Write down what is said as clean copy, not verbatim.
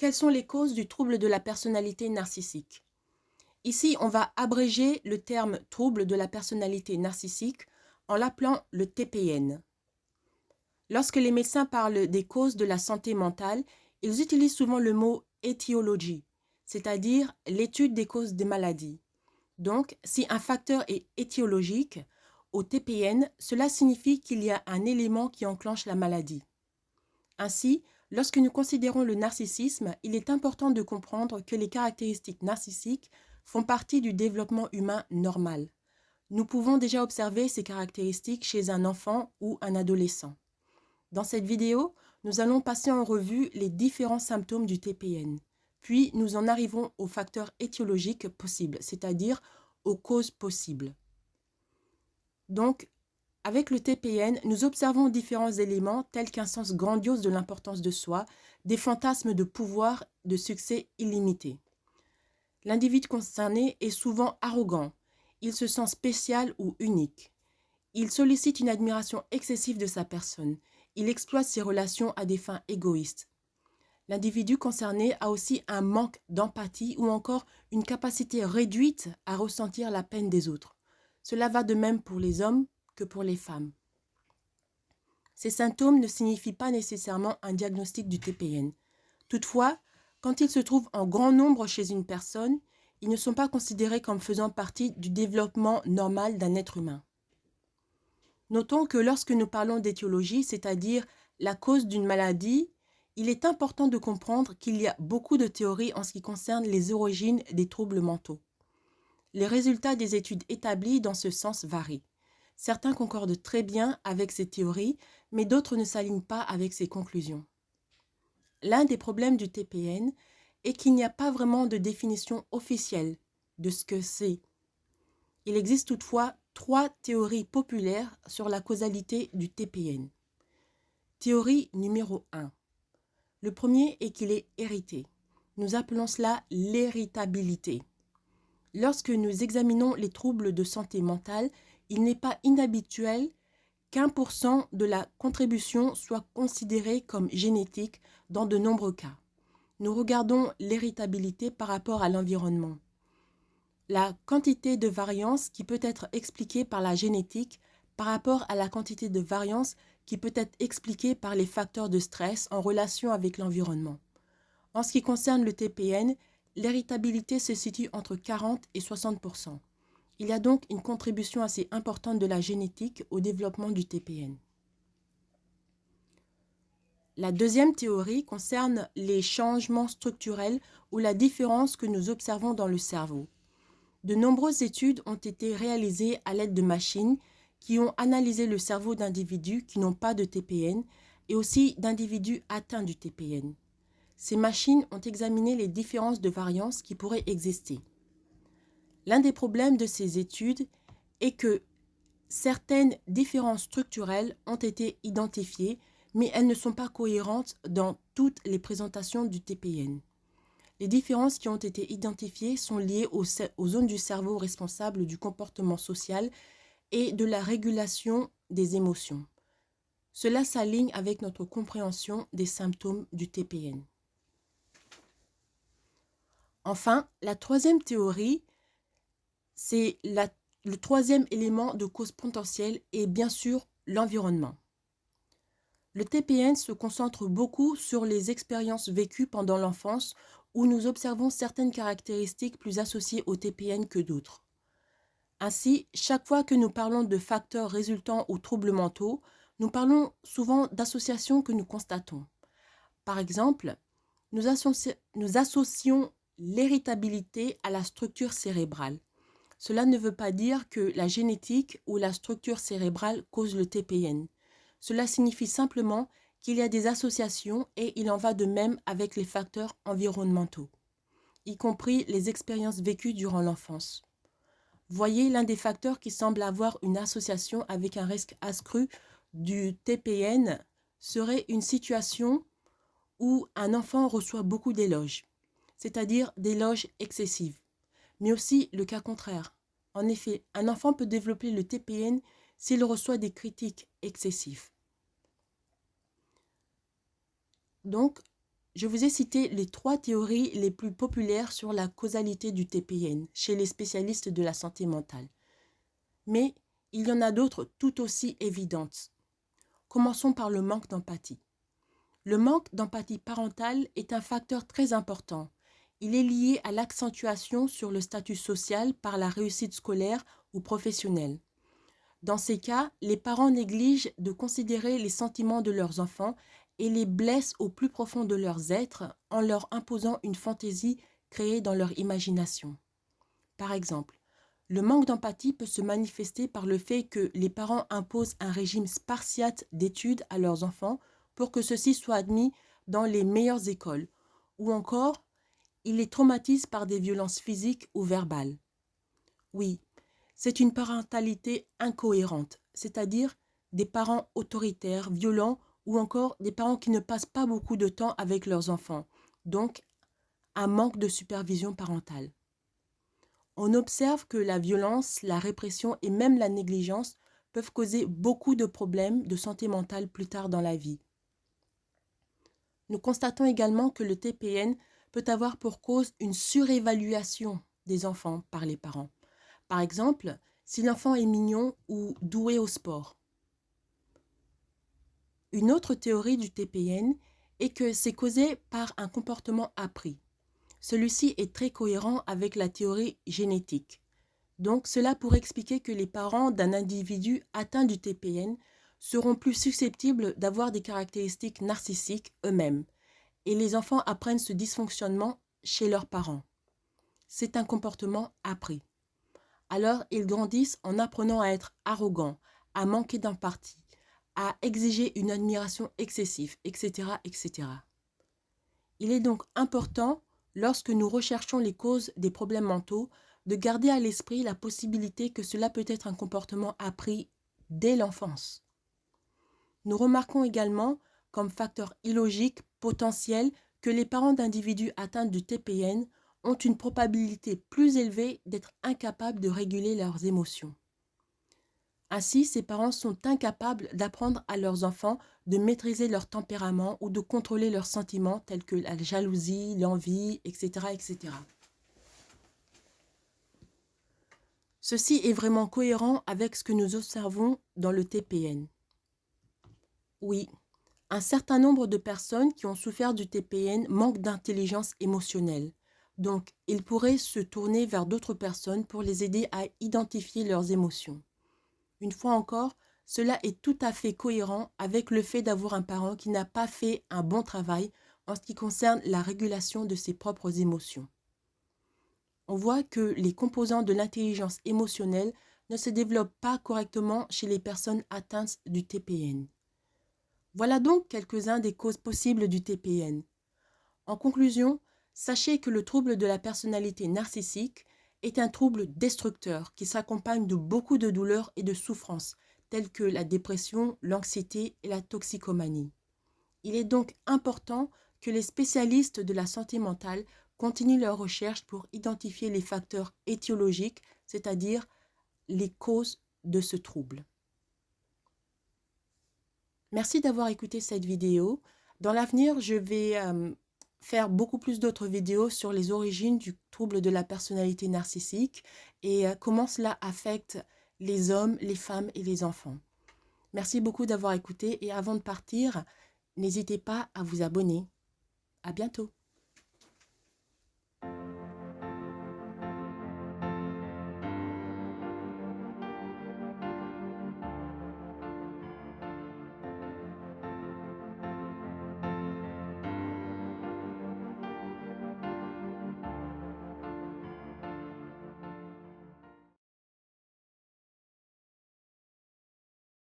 quelles sont les causes du trouble de la personnalité narcissique? Ici, on va abréger le terme trouble de la personnalité narcissique en l'appelant le TPN. Lorsque les médecins parlent des causes de la santé mentale, ils utilisent souvent le mot étiologie, c'est-à-dire l'étude des causes des maladies. Donc, si un facteur est étiologique, au TPN, cela signifie qu'il y a un élément qui enclenche la maladie. Ainsi, lorsque nous considérons le narcissisme, il est important de comprendre que les caractéristiques narcissiques font partie du développement humain normal. Nous pouvons déjà observer ces caractéristiques chez un enfant ou un adolescent. Dans cette vidéo, nous allons passer en revue les différents symptômes du TPN. Puis, nous en arrivons aux facteurs étiologiques possibles, c'est-à-dire aux causes possibles. Donc, avec le TPN, nous observons différents éléments tels qu'un sens grandiose de l'importance de soi, des fantasmes de pouvoir, de succès illimité. L'individu concerné est souvent arrogant, il se sent spécial ou unique. Il sollicite une admiration excessive de sa personne, il exploite ses relations à des fins égoïstes. L'individu concerné a aussi un manque d'empathie ou encore une capacité réduite à ressentir la peine des autres. Cela va de même pour les hommes que pour les femmes. Ces symptômes ne signifient pas nécessairement un diagnostic du TPN. Toutefois, quand ils se trouvent en grand nombre chez une personne, ils ne sont pas considérés comme faisant partie du développement normal d'un être humain. Notons que lorsque nous parlons d'étiologie, c'est-à-dire la cause d'une maladie, il est important de comprendre qu'il y a beaucoup de théories en ce qui concerne les origines des troubles mentaux. Les résultats des études établies dans ce sens varient. Certains concordent très bien avec ces théories, mais d'autres ne s'alignent pas avec ces conclusions. L'un des problèmes du TPN est qu'il n'y a pas vraiment de définition officielle de ce que c'est. Il existe toutefois 3 théories populaires sur la causalité du TPN. Théorie numéro 1. Le premier est qu'il est hérité. Nous appelons cela l'héritabilité. Lorsque nous examinons les troubles de santé mentale, il n'est pas inhabituel qu'1% de la contribution soit considérée comme génétique dans de nombreux cas. Nous regardons l'héritabilité par rapport à l'environnement. La quantité de variance qui peut être expliquée par la génétique par rapport à la quantité de variance qui peut être expliquée par les facteurs de stress en relation avec l'environnement. En ce qui concerne le TPN, l'héritabilité se situe entre 40 et 60%. Il y a donc une contribution assez importante de la génétique au développement du TPN. La deuxième théorie concerne les changements structurels ou la différence que nous observons dans le cerveau. De nombreuses études ont été réalisées à l'aide de machines qui ont analysé le cerveau d'individus qui n'ont pas de TPN et aussi d'individus atteints du TPN. Ces machines ont examiné les différences de variance qui pourraient exister. L'un des problèmes de ces études est que certaines différences structurelles ont été identifiées, mais elles ne sont pas cohérentes dans toutes les présentations du TPN. Les différences qui ont été identifiées sont liées aux zones du cerveau responsables du comportement social et de la régulation des émotions. Cela s'aligne avec notre compréhension des symptômes du TPN. Enfin, la troisième théorie, c'est le troisième élément de cause potentielle et bien sûr l'environnement. Le TPN se concentre beaucoup sur les expériences vécues pendant l'enfance où nous observons certaines caractéristiques plus associées au TPN que d'autres. Ainsi, chaque fois que nous parlons de facteurs résultant aux troubles mentaux, nous parlons souvent d'associations que nous constatons. Par exemple, nous associons l'héritabilité à la structure cérébrale. Cela ne veut pas dire que la génétique ou la structure cérébrale cause le TPN. Cela signifie simplement qu'il y a des associations et il en va de même avec les facteurs environnementaux, y compris les expériences vécues durant l'enfance. Voyez l'un des facteurs qui semble avoir une association avec un risque accru du TPN serait une situation où un enfant reçoit beaucoup d'éloges, c'est-à-dire d'éloges excessifs, mais aussi le cas contraire. En effet, un enfant peut développer le TPN s'il reçoit des critiques excessives. Donc, je vous ai cité les 3 théories les plus populaires sur la causalité du TPN chez les spécialistes de la santé mentale. Mais il y en a d'autres tout aussi évidentes. Commençons par le manque d'empathie. Le manque d'empathie parentale est un facteur très important. Il est lié à l'accentuation sur le statut social par la réussite scolaire ou professionnelle. Dans ces cas, les parents négligent de considérer les sentiments de leurs enfants et les blessent au plus profond de leurs êtres en leur imposant une fantaisie créée dans leur imagination. Par exemple, le manque d'empathie peut se manifester par le fait que les parents imposent un régime spartiate d'études à leurs enfants pour que ceux-ci soient admis dans les meilleures écoles, ou encore, ils les traumatisent par des violences physiques ou verbales. Oui, c'est une parentalité incohérente, c'est-à-dire des parents autoritaires, violents ou encore des parents qui ne passent pas beaucoup de temps avec leurs enfants, donc un manque de supervision parentale. On observe que la violence, la répression et même la négligence peuvent causer beaucoup de problèmes de santé mentale plus tard dans la vie. Nous constatons également que le TPN peut avoir pour cause une surévaluation des enfants par les parents. Par exemple, si l'enfant est mignon ou doué au sport. Une autre théorie du TPN est que c'est causé par un comportement appris. Celui-ci est très cohérent avec la théorie génétique. Donc, cela pourrait expliquer que les parents d'un individu atteint du TPN seront plus susceptibles d'avoir des caractéristiques narcissiques eux-mêmes, et les enfants apprennent ce dysfonctionnement chez leurs parents. C'est un comportement appris. Alors, ils grandissent en apprenant à être arrogants, à manquer d'empathie, à exiger une admiration excessive, etc., etc. Il est donc important, lorsque nous recherchons les causes des problèmes mentaux, de garder à l'esprit la possibilité que cela peut être un comportement appris dès l'enfance. Nous remarquons également, comme facteur illogique potentiel, que les parents d'individus atteints du TPN ont une probabilité plus élevée d'être incapables de réguler leurs émotions. Ainsi, ces parents sont incapables d'apprendre à leurs enfants de maîtriser leur tempérament ou de contrôler leurs sentiments tels que la jalousie, l'envie, etc., etc. Ceci est vraiment cohérent avec ce que nous observons dans le TPN. Oui, un certain nombre de personnes qui ont souffert du TPN manquent d'intelligence émotionnelle. Donc, ils pourraient se tourner vers d'autres personnes pour les aider à identifier leurs émotions. Une fois encore, cela est tout à fait cohérent avec le fait d'avoir un parent qui n'a pas fait un bon travail en ce qui concerne la régulation de ses propres émotions. On voit que les composants de l'intelligence émotionnelle ne se développent pas correctement chez les personnes atteintes du TPN. Voilà donc quelques-uns des causes possibles du TPN. En conclusion, sachez que le trouble de la personnalité narcissique est un trouble destructeur qui s'accompagne de beaucoup de douleurs et de souffrances, telles que la dépression, l'anxiété et la toxicomanie. Il est donc important que les spécialistes de la santé mentale continuent leurs recherches pour identifier les facteurs étiologiques, c'est-à-dire les causes de ce trouble. Merci d'avoir écouté cette vidéo. Dans l'avenir, je vais faire beaucoup plus d'autres vidéos sur les origines du trouble de la personnalité narcissique et comment cela affecte les hommes, les femmes et les enfants. Merci beaucoup d'avoir écouté et avant de partir, n'hésitez pas à vous abonner. À bientôt.